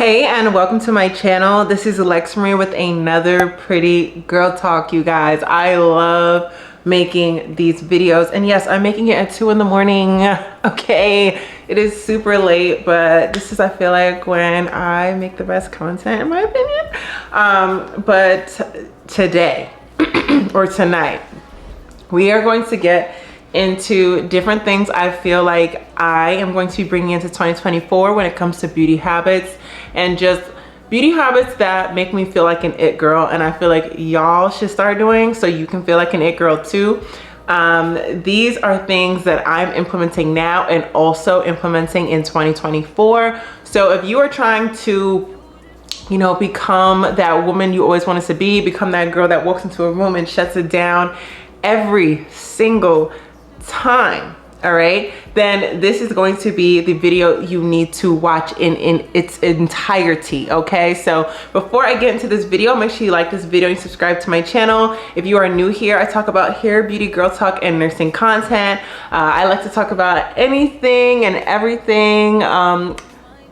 Hey, and welcome to my channel. This is Alexsa with another pretty girl talk, you guys. I love making these videos, and yes, I'm making it at 2 in the morning. Okay, it is super late, but this is, I feel like, when I make the best content in my opinion. But today or tonight, we are going to get into different things I feel like I am going to be bringing into 2024 when it comes to beauty habits, and just beauty habits that make me feel like an it girl, and I feel like y'all should start doing so you can feel like an it girl too. These are things that I'm implementing now and also implementing in 2024. So if you are trying to, you know, become that woman you always wanted to be, become that girl that walks into a room and shuts it down every single time, all right, then this is going to be the video you need to watch in its entirety. Okay, so before I get into this video, make sure you like this video and subscribe to my channel. If you are new here, I talk about hair, beauty, girl talk, and nursing content. I like to talk about anything and everything,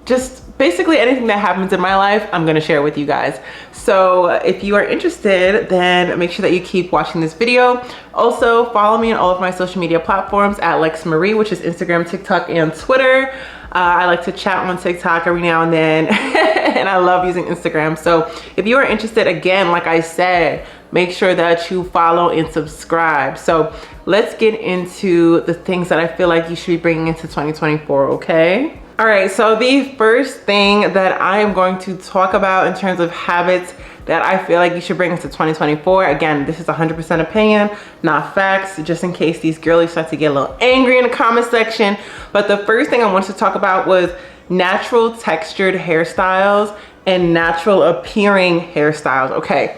just basically anything that happens in my life, I'm gonna share with you guys. So if you are interested, then make sure that you keep watching this video. Also, follow me on all of my social media platforms at Lexsa, which is Instagram, TikTok, and Twitter. I like to chat on TikTok every now and then, and I love using Instagram. So if you are interested, again, like I said, make sure that you follow and subscribe. So let's get into the things that I feel like you should be bringing into 2024, okay? All right, so the first thing that I am going to talk about in terms of habits that I feel like you should bring into 2024. Again, this is 100% opinion, not facts, just in case these girlies start to get a little angry in the comment section. But the first thing I wanted to talk about was natural textured hairstyles and natural appearing hairstyles. Okay,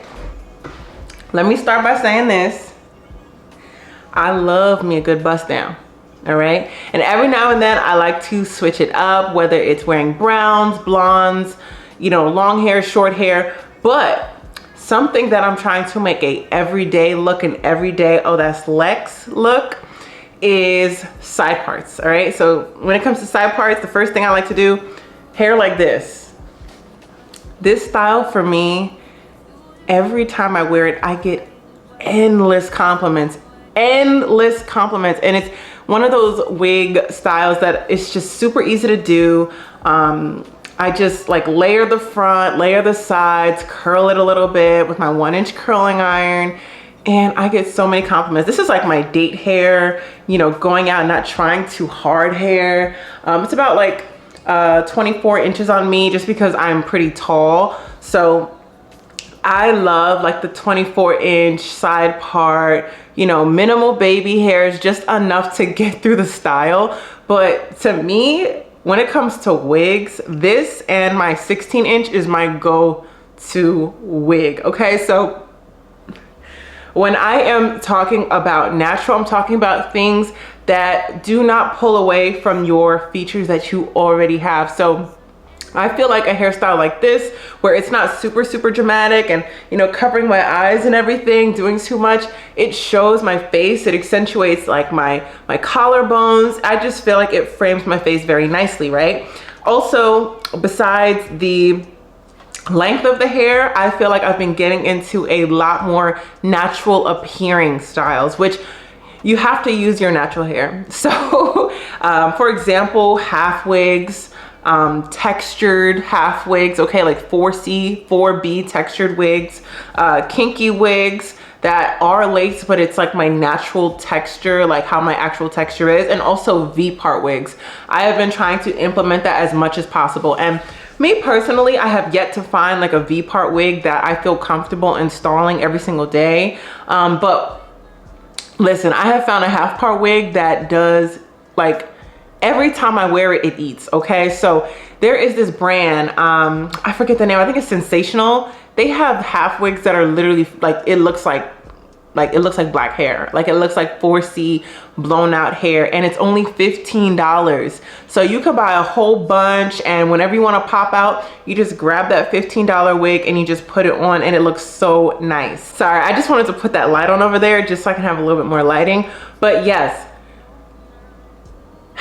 let me start by saying this. I love me a good bust down. All right, and every now and then I like to switch it up, whether it's wearing browns, blondes, you know, long hair, short hair. But something that I'm trying to make a everyday look, and everyday, oh that's Lex look, is side parts. All right, so when it comes to side parts, the first thing I like to do, hair like this. This style for me, every time I wear it, I get endless compliments, and it's one of those wig styles that it's just super easy to do. I just like layer the front, layer the sides, curl it a little bit with my 1-inch curling iron, and I get so many compliments. This is like my date hair, you know, going out, not trying too hard hair. It's about like 24 inches on me just because I'm pretty tall. So I love like the 24-inch side part, you know, minimal baby hairs, just enough to get through the style. But to me, when it comes to wigs, this and my 16-inch is my go-to wig. Okay, so when I am talking about natural, I'm talking about things that do not pull away from your features that you already have. So I feel like a hairstyle like this, where it's not super dramatic and, you know, covering my eyes and everything, doing too much, it shows my face, it accentuates like my collarbones. I just feel like it frames my face very nicely, right? Also, besides the length of the hair, I feel like I've been getting into a lot more natural appearing styles, which you have to use your natural hair. So for example, half wigs, textured half wigs, okay, like 4C, 4B textured wigs, kinky wigs that are lace, but it's like my natural texture, like how my actual texture is, and also V-part wigs. I have been trying to implement that as much as possible, and me personally, I have yet to find like a V-part wig that I feel comfortable installing every single day. But listen, I have found a half part wig that does, like, every time I wear it, it eats. Okay, so there is this brand, I forget the name, I think it's Sensational. They have half wigs that are literally like, it looks like black hair, like it looks like 4C blown out hair, and it's only $15. So you could buy a whole bunch, and whenever you want to pop out, you just grab that $15 wig and you just put it on, and it looks so nice. Sorry, I just wanted to put that light on over there just so I can have a little bit more lighting. But yes,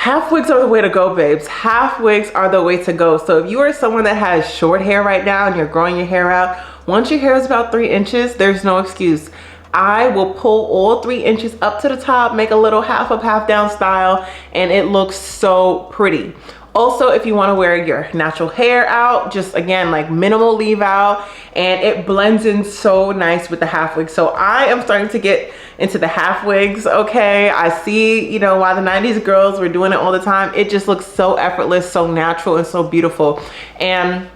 half wigs are the way to go, babes. Half wigs are the way to go. So if you are someone that has short hair right now and you're growing your hair out, once your hair is about 3 inches, there's no excuse. I will pull all 3 inches up to the top, make a little half up, half down style, and it looks so pretty. Also, if you want to wear your natural hair out, just again, like minimal leave out, and it blends in so nice with the half wig. So I am starting to get into the half wigs, okay? I see, you know, why the 90s girls were doing it all the time. It just looks so effortless, so natural, and so beautiful. And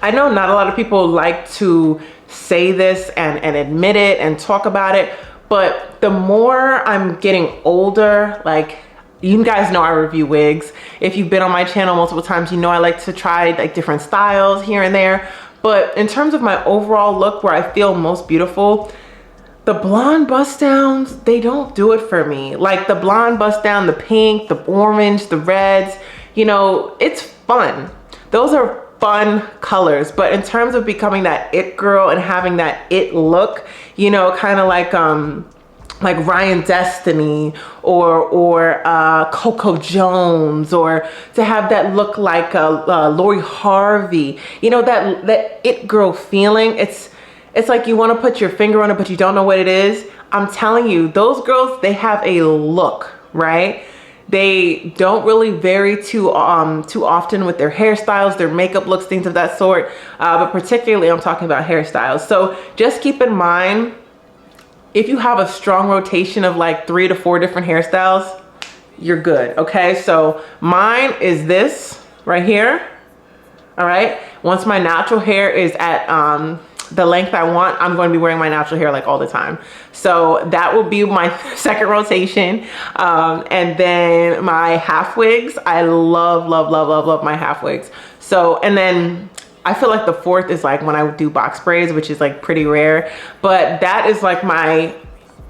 I know not a lot of people like to say this and admit it and talk about it, but the more I'm getting older, like, you guys know I review wigs. If you've been on my channel multiple times, you know I like to try like different styles here and there. But in terms of my overall look, where I feel most beautiful, the blonde bust downs, they don't do it for me. Like the blonde bust down, the pink, the orange, the reds, you know, it's fun. Those are fun colors, but in terms of becoming that it girl and having that it look, you know, kind of like Ryan Destiny or Coco Jones, or to have that look like Lori Harvey, you know, that it girl feeling. It's like you want to put your finger on it, but you don't know what it is. I'm telling you, those girls, they have a look, right? They don't really vary too often with their hairstyles, their makeup looks, things of that sort. But particularly I'm talking about hairstyles. So just keep in mind, if you have a strong rotation of like 3 to 4 different hairstyles, you're good, okay? So mine is this right here, all right? Once my natural hair is at the length I want, I'm going to be wearing my natural hair like all the time. So that will be my second rotation. And then my half wigs, I love my half wigs. So, and then I feel like the fourth is like when I do box braids, which is like pretty rare, but that is like my,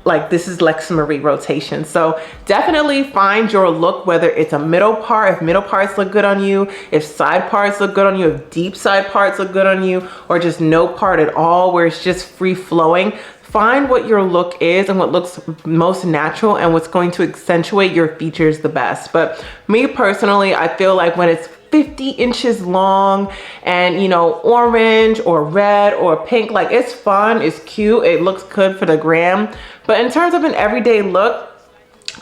like this is Lexsa Marie rotation. So definitely find your look, whether it's a middle part, if middle parts look good on you, if side parts look good on you, if deep side parts look good on you, or just no part at all where it's just free flowing. Find what your look is and what looks most natural and what's going to accentuate your features the best. But me personally, I feel like when it's 50 inches long and, you know, orange or red or pink, like it's fun, it's cute, it looks good for the gram. But in terms of an everyday look,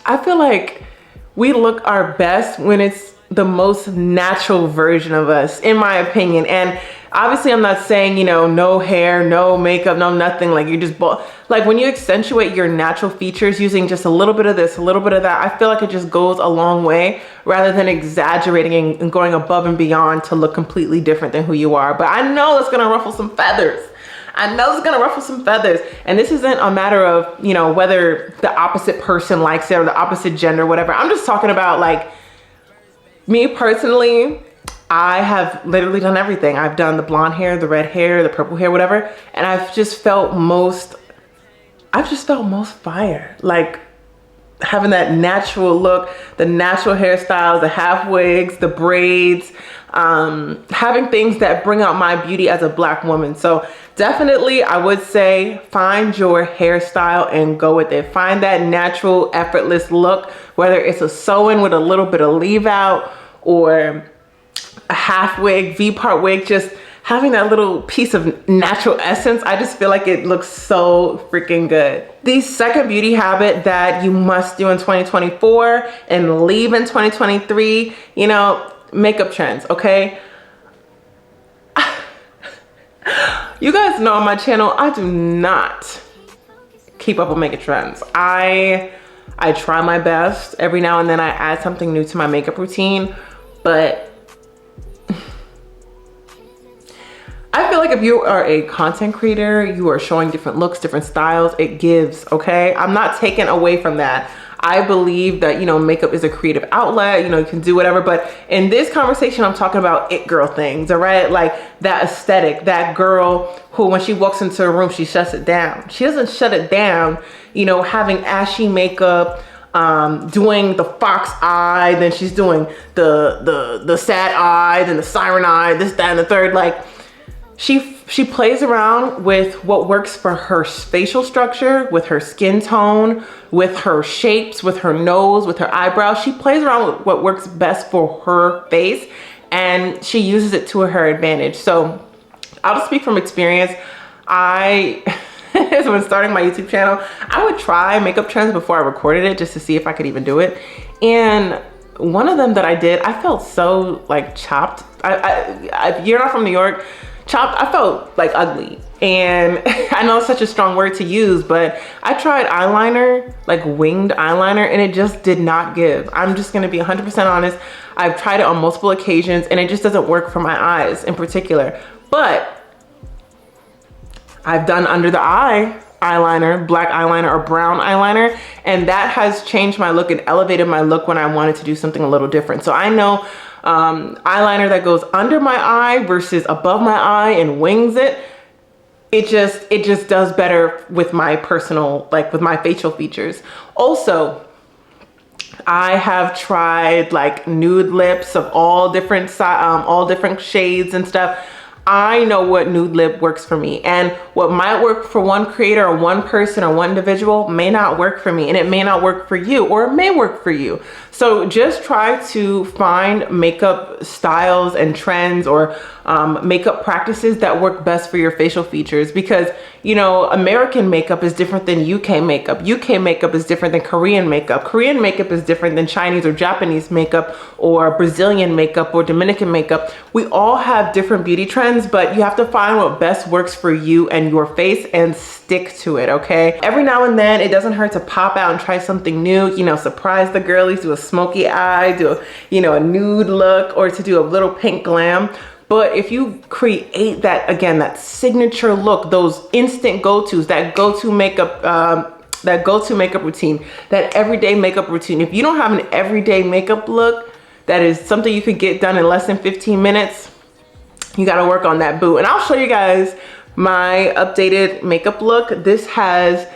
I feel like we look our best when it's the most natural version of us, in my opinion. And obviously I'm not saying, you know, no hair, no makeup, no nothing, like you just like when you accentuate your natural features using just a little bit of this, a little bit of that, I feel like it just goes a long way rather than exaggerating and going above and beyond to look completely different than who you are. But I know it's gonna ruffle some feathers. I know it's gonna ruffle some feathers. And this isn't a matter of, you know, whether the opposite person likes it or the opposite gender, whatever. I'm just talking about like me personally. I have literally done everything. I've done the blonde hair, the red hair, the purple hair, whatever. And I've just felt most fire. Like having that natural look, the natural hairstyles, the half wigs, the braids, having things that bring out my beauty as a Black woman. So definitely I would say find your hairstyle and go with it. Find that natural, effortless look, whether it's a sew-in with a little bit of leave out or a half wig, V-part wig, just having that little piece of natural essence. I just feel like it looks so freaking good. The second beauty habit that you must do in 2024 and leave in 2023, you know, makeup trends, okay? You guys know on my channel, I do not keep up with makeup trends. I try my best. Every now and then I add something new to my makeup routine, but I feel like if you are a content creator, you are showing different looks, different styles, it gives, okay? I'm not taking away from that. I believe that, you know, makeup is a creative outlet, you know, you can do whatever, but in this conversation, I'm talking about it girl things, all right? Like that aesthetic, that girl who when she walks into a room, she shuts it down. She doesn't shut it down, you know, having ashy makeup, doing the fox eye, then she's doing the sad eye, then the siren eye, this, that, and the third. Like, she plays around with what works for her facial structure, with her skin tone, with her shapes, with her nose, with her eyebrows. She plays around with what works best for her face, and she uses it to her advantage. So I'll just speak from experience. When starting my YouTube channel, I would try makeup trends before I recorded it just to see if I could even do it. And one of them that I did, I felt so like chopped. If you're not from New York, chopped, I felt like ugly. And I know it's such a strong word to use, but I tried eyeliner, like winged eyeliner, and it just did not give. I'm just gonna be 100% honest. I've tried it on multiple occasions and it just doesn't work for my eyes in particular. But I've done under the eye eyeliner, black eyeliner or brown eyeliner, and that has changed my look and elevated my look when I wanted to do something a little different. So I know eyeliner that goes under my eye versus above my eye and wings it, it just does better with my personal, like with my facial features. Also, I have tried like nude lips of all different shades and stuff. I know what nude lip works for me, and what might work for one creator or one person or one individual may not work for me, and it may not work for you, or it may work for you. So just try to find makeup styles and trends or makeup practices that work best for your facial features, because you know, American makeup is different than UK makeup. UK makeup is different than Korean makeup. Korean makeup is different than Chinese or Japanese makeup or Brazilian makeup or Dominican makeup. We all have different beauty trends, but you have to find what best works for you and your face and stick to it, okay? Every now and then, it doesn't hurt to pop out and try something new, you know, surprise the girlies, do a smoky eye, do, you know, a nude look, or to do a little pink glam. But if you create that, again, that signature look, those instant go-tos, that go-to makeup routine, that everyday makeup routine. If you don't have an everyday makeup look that is something you could get done in less than 15 minutes, you gotta work on that, boo. And I'll show you guys my updated makeup look. This has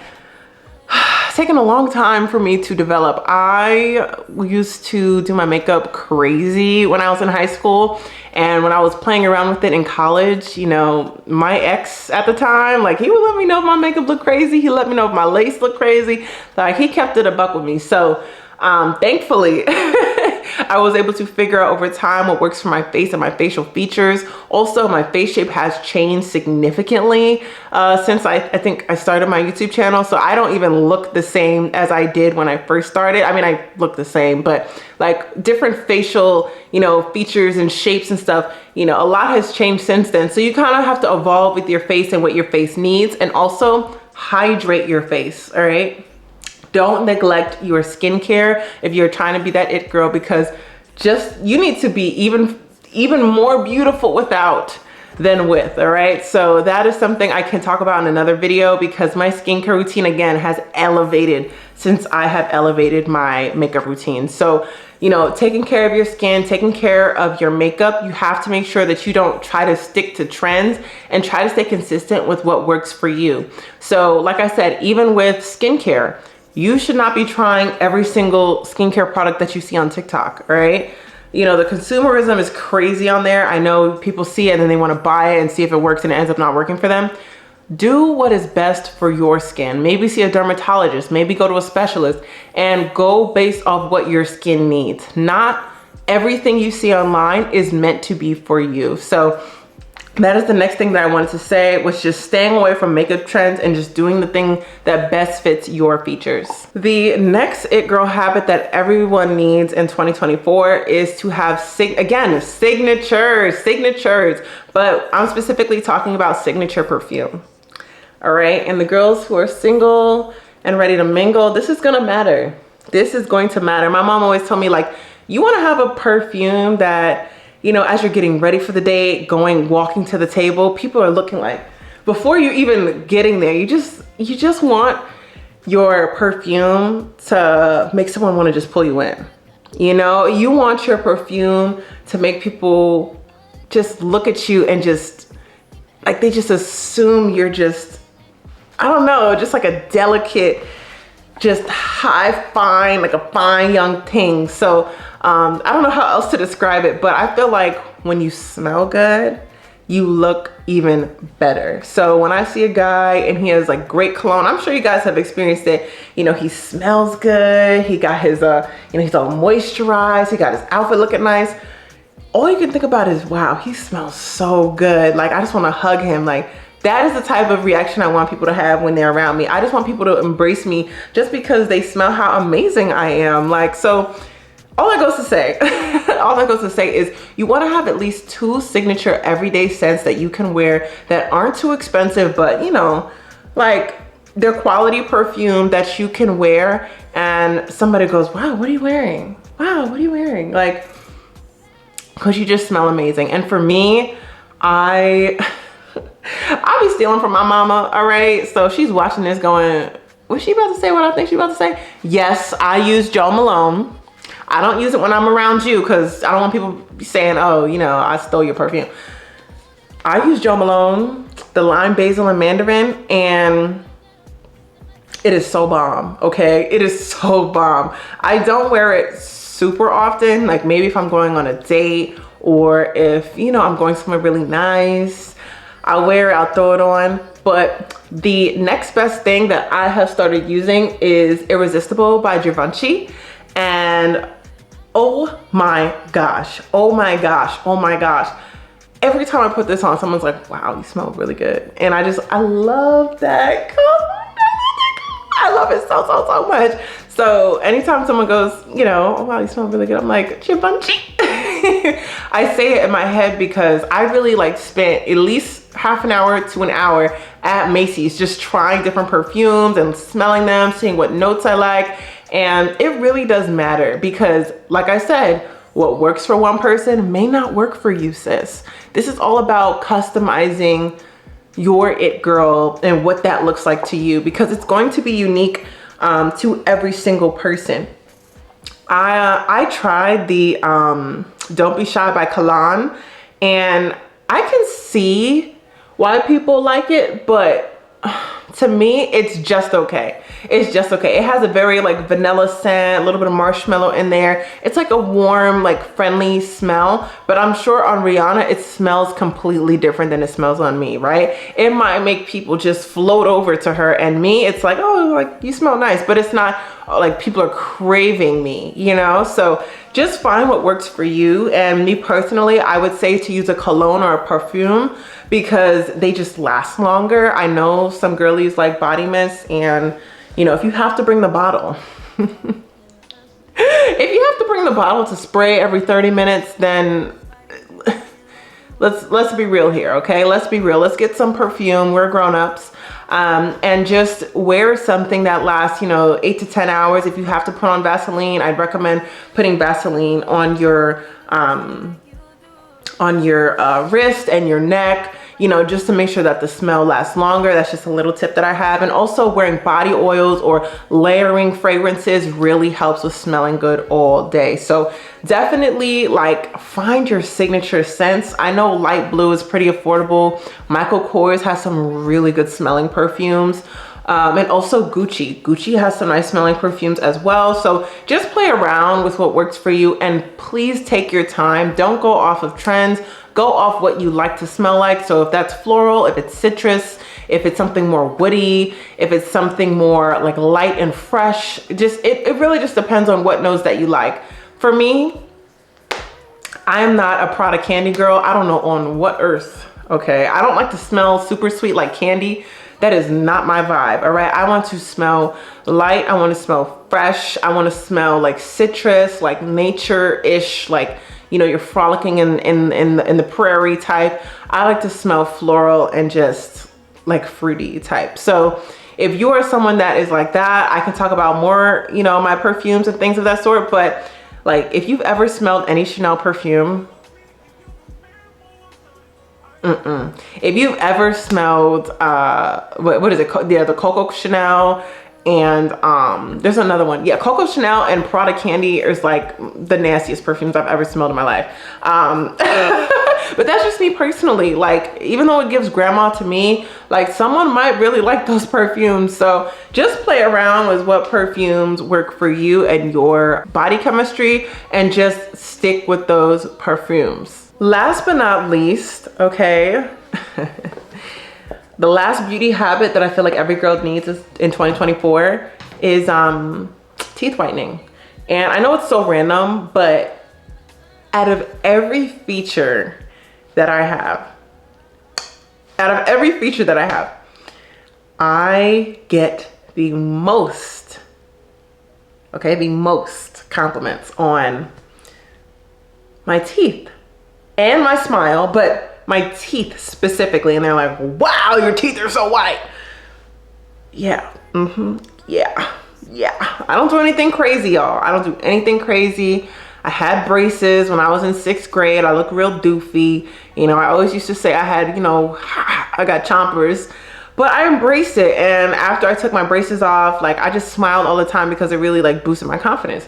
taken a long time for me to develop. I used to do my makeup crazy when I was in high school, and when I was playing around with it in college, you know, my ex at the time, like, he would let me know if my makeup looked crazy. He let me know if my lace looked crazy. Like, he kept it a buck with me. So thankfully, I was able to figure out over time what works for my face and my facial features. Also, my face shape has changed significantly since I think I started my YouTube channel. So I don't even look the same as I did when I first started. I mean, I look the same, but like different facial, you know, features and shapes and stuff, you know, a lot has changed since then. So you kind of have to evolve with your face and what your face needs, and also hydrate your face, all right? Don't neglect your skincare if you're trying to be that it girl, because you need to be even more beautiful without than with, all right? So that is something I can talk about in another video, because my skincare routine, again, has elevated since I have elevated my makeup routine. So, you know, taking care of your skin, taking care of your makeup, you have to make sure that you don't try to stick to trends, and try to stay consistent with what works for you. So like I said, even with skincare, you should not be trying every single skincare product that you see on TikTok, all right? You know, the consumerism is crazy on there. I know people see it and then they want to buy it and see if it works, and it ends up not working for them. Do what is best for your skin. Maybe see a dermatologist, maybe go to a specialist, and go based off what your skin needs. Not everything you see online is meant to be for you. So that is the next thing that I wanted to say, was just staying away from makeup trends and just doing the thing that best fits your features. The next it girl habit that everyone needs in 2024 is to have, signatures, but I'm specifically talking about signature perfume. All right, and the girls who are single and ready to mingle, this is gonna matter. This is going to matter. My mom always told me, like, you wanna have a perfume that, you know, as you're getting ready for the day, walking to the table, people are looking like, before you even getting there, you just want your perfume to make someone want to just pull you in. You know, you want your perfume to make people just look at you and just, like, they just assume you're just, I don't know, just like a delicate, just fine, like a fine young thing. So I don't know how else to describe it, but I feel like when you smell good, you look even better. So when I see a guy and he has like great cologne, I'm sure you guys have experienced it. You know, he smells good. He got his, you know, he's all moisturized. He got his outfit looking nice. All you can think about is, wow, he smells so good. Like, I just want to hug him. Like, that is the type of reaction I want people to have when they're around me. I just want people to embrace me just because they smell how amazing I am. Like, so all that goes to say, all that goes to say is you want to have at least 2 signature everyday scents that you can wear that aren't too expensive, but you know, like they're quality perfume that you can wear and somebody goes, wow, what are you wearing? Wow, what are you wearing? Like, cause you just smell amazing. And for me, I'll be stealing from my mama, all right? So she's watching this going, was she about to say what I think she's about to say? Yes, I use Jo Malone. I don't use it when I'm around you because I don't want people saying, oh, you know, I stole your perfume. I use Jo Malone, the lime, basil, and mandarin, and it is so bomb, okay? It is so bomb. I don't wear it super often, like maybe if I'm going on a date or if, you know, I'm going somewhere really nice, I'll wear it, I'll throw it on. But the next best thing that I have started using is Irresistible by Givenchy. And oh my gosh, oh my gosh, oh my gosh. Every time I put this on, someone's like, wow, you smell really good. And I love that color. I love it so, so, so much. So anytime someone goes, you know, oh wow, you smell really good, I'm like, Givenchy. I say it in my head because I really like spent at least half an hour to an hour at Macy's just trying different perfumes and smelling them, seeing what notes I like. And it really does matter because, like I said, what works for one person may not work for you, sis. This is all about customizing your it girl and what that looks like to you because it's going to be unique to every single person. I tried the Don't Be Shy by Cologne, and I can see why people like it, but to me, it's just okay. It's just okay. It has a very like vanilla scent, a little bit of marshmallow in there. It's like a warm, like friendly smell, but I'm sure on Rihanna, it smells completely different than it smells on me, right? It might make people just float over to her, and me, it's like, oh, like you smell nice, but it's not like people are craving me, you know? So just find what works for you. And me personally, I would say to use a cologne or a perfume because they just last longer. I know some girlies like body mist, and you know, if you have to bring the bottle, if you have to bring the bottle to spray every 30 minutes, then let's be real here, okay? Let's be real. Let's get some perfume. We're grown-ups. And just wear something that lasts, you know, 8 to 10 hours. If you have to put on Vaseline, I'd recommend putting Vaseline on your wrist and your neck, you know, just to make sure that the smell lasts longer. That's just a little tip that I have. And also wearing body oils or layering fragrances really helps with smelling good all day. So definitely like find your signature scents. I know light blue is pretty affordable. Michael Kors has some really good smelling perfumes. And also Gucci. Gucci has some nice smelling perfumes as well. So just play around with what works for you, and please take your time. Don't go off of trends. Go off what you like to smell like. So if that's floral, if it's citrus, if it's something more woody, if it's something more like light and fresh, just it really just depends on what nose that you like. For me, I am not a Prada candy girl. I don't know on what earth, okay? I don't like to smell super sweet like candy. That is not my vibe, all right? I want to smell light. I want to smell fresh. I want to smell like citrus, like nature-ish, like, you know, you're frolicking in the prairie type. I like to smell floral and just like fruity type. So if you are someone that is like that, I can talk about more, you know, my perfumes and things of that sort. But like, if you've ever smelled any Chanel perfume, if you've ever smelled, what is it? The Coco Chanel, and there's another one. Yeah, Coco Chanel and Prada Candy is like the nastiest perfumes I've ever smelled in my life. But that's just me personally. Like, even though it gives grandma to me, like someone might really like those perfumes. So just play around with what perfumes work for you and your body chemistry, and just stick with those perfumes. Last but not least, okay, the last beauty habit that I feel like every girl needs is, in 2024 is teeth whitening. And I know it's so random, but out of every feature that I have, I get the most, okay, the most compliments on my teeth and my smile, but my teeth specifically. And they're like, wow, your teeth are so white. Yeah, yeah. I don't do anything crazy, y'all. I don't do anything crazy. I had braces when I was in 6th grade. I look real doofy. You know, I always used to say I had, you know, I got chompers, but I embraced it. And after I took my braces off, like I just smiled all the time because it really like boosted my confidence.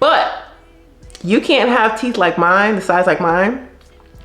But you can't have teeth like mine, the size like mine,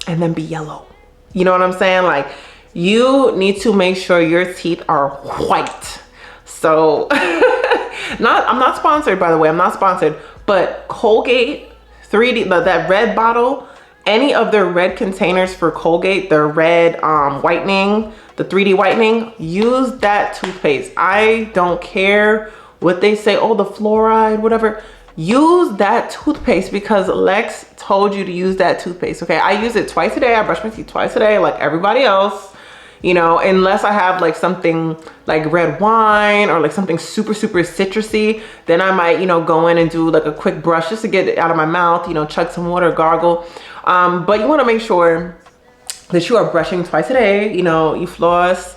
and then be yellow. You know what I'm saying? Like you need to make sure your teeth are white. So I'm not sponsored, by the way, I'm not sponsored, but Colgate 3D, that red bottle, any of their red containers for Colgate, their red whitening, the 3D whitening, use that toothpaste. I don't care what they say, oh, the fluoride, whatever. Use that toothpaste because Lex told you to use that toothpaste, okay? I use it twice a day. I brush my teeth twice a day like everybody else, you know, unless I have like something like red wine or like something super citrusy, then I might, you know, go in and do like a quick brush just to get it out of my mouth, you know, chug some water, gargle. But you want to make sure that you are brushing twice a day, you know, you floss,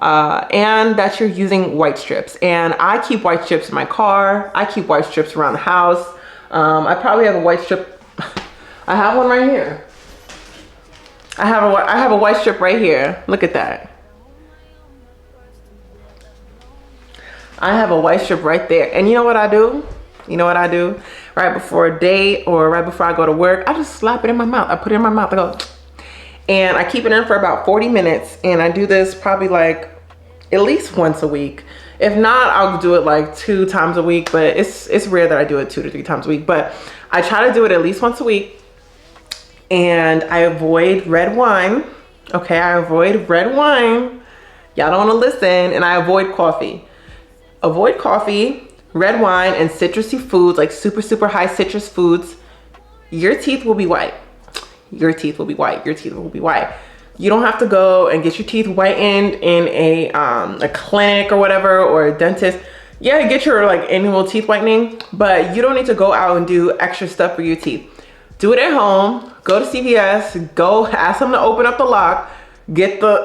and that you're using white strips. And I keep white strips in my car. I keep white strips around the house. I probably have a white strip. I have one right here. I have a white strip right here. Look at that. I have a white strip right there. And you know what I do? You know what I do? Right before a date or right before I go to work, I just slap it in my mouth. I put it in my mouth. I go, and I keep it in for about 40 minutes. And I do this probably like at least once a week. If not, I'll do it like 2 times a week, but it's rare that I do it 2 to 3 times a week. But I try to do it at least once a week. And I avoid red wine. Okay, I avoid red wine. Y'all don't want to listen. And I avoid coffee. Avoid coffee, red wine, and citrusy foods, like super high citrus foods. Your teeth will be white. Your teeth will be white. Your teeth will be white. You don't have to go and get your teeth whitened in a clinic or whatever, or a dentist. Yeah, get your like annual teeth whitening, but you don't need to go out and do extra stuff for your teeth. Do it at home. Go to CVS. Go ask them to open up the lock. Get the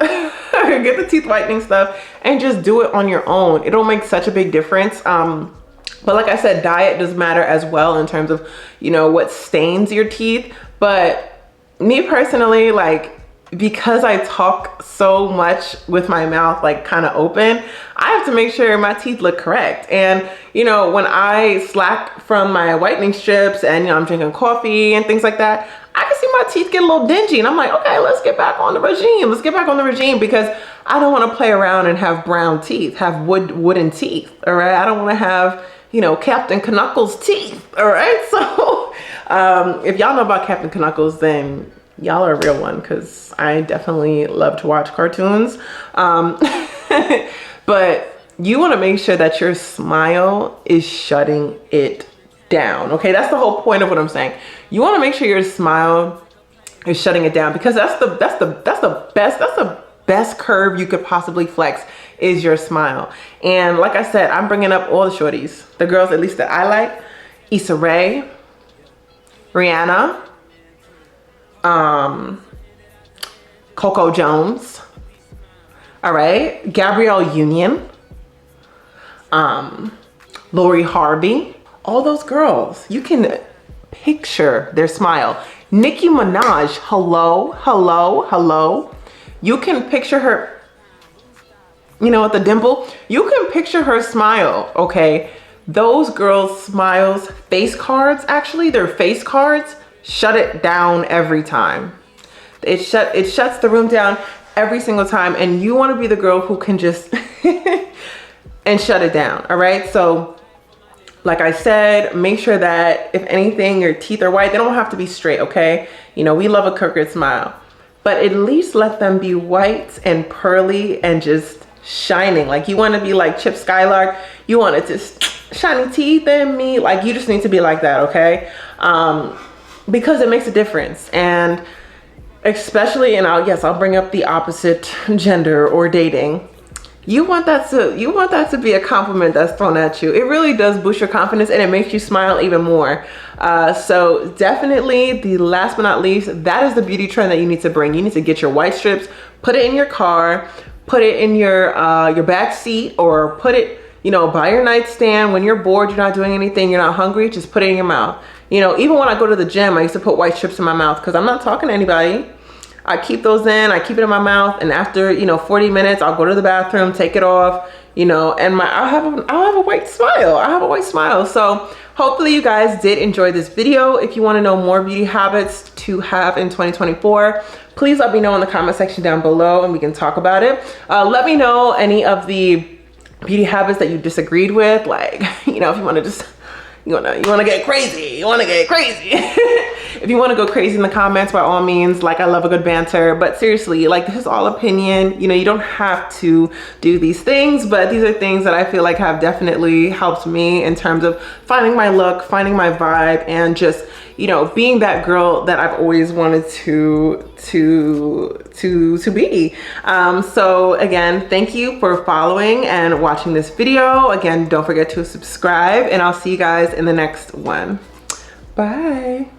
get the teeth whitening stuff and just do it on your own. It'll make such a big difference. But like I said, diet does matter as well in terms of, you know, what stains your teeth. But me personally, like, because I talk so much with my mouth like kind of open, I have to make sure my teeth look correct. And you know, when I slack from my whitening strips and, you know, I'm drinking coffee and things like that, I can see my teeth get a little dingy, and I'm like, okay, let's get back on the regime. Let's get back on the regime, because I don't want to play around and have brown teeth, have wooden teeth. All right, I don't want to have, you know, Captain Knuckles teeth. All right, so if y'all know about Captain Knuckles, then y'all are a real one, because I definitely love to watch cartoons. But you want to make sure that your smile is shutting it down. Okay, that's the whole point of what I'm saying. You want to make sure your smile is shutting it down, because that's the best curve you could possibly flex is your smile. And like I said, I'm bringing up all the shorties, the girls at least that I like: Issa Rae, Rihanna, Coco Jones, all right, Gabrielle Union, Lori Harvey, all those girls. You can picture their smile. Nicki Minaj, hello. You can picture her, you know, with the dimple. You can picture her smile, okay? Those girls' smiles, face cards, actually, their face cards shut it down every time. It shuts the room down every single time, and you want to be the girl who can just and shut it down. All right, so Like I said, make sure that if anything, your teeth are white. They don't have to be straight, okay? You know, we love a crooked smile, but at least let them be white and pearly and just shining. Like you want to be like Chip Skylark. You want it to shiny teeth and me. Like you just need to be like that, okay? Because it makes a difference. And especially, and I'll bring up the opposite gender or dating. You want that to be a compliment that's thrown at you. It really does boost your confidence and it makes you smile even more. So definitely, the last but not least, that is the beauty trend that you need to bring. You need to get your white strips, put it in your car, put it in your back seat, or put it, you know, by your nightstand. When you're bored, you're not doing anything, you're not hungry, just put it in your mouth. You know, even when I go to the gym, I used to put white strips in my mouth because I'm not talking to anybody. I keep those in, I keep it in my mouth, and after, you know, 40 minutes, I'll go to the bathroom, take it off, you know, and I'll have a white smile. I have a white smile. So hopefully you guys did enjoy this video. If you want to know more beauty habits to have in 2024, please let me know in the comment section down below and we can talk about it. Let me know any of the beauty habits that you disagreed with. Like, you know, if you want to just, you want to get crazy, if you want to go crazy in the comments, by all means. Like, I love a good banter, but seriously, like, this is all opinion. You know, you don't have to do these things, but these are things that I feel like have definitely helped me in terms of finding my look, finding my vibe, and just, you know, being that girl that I've always wanted to be. So again, thank you for following and watching this video. Again, don't forget to subscribe, and I'll see you guys in the next one. Bye.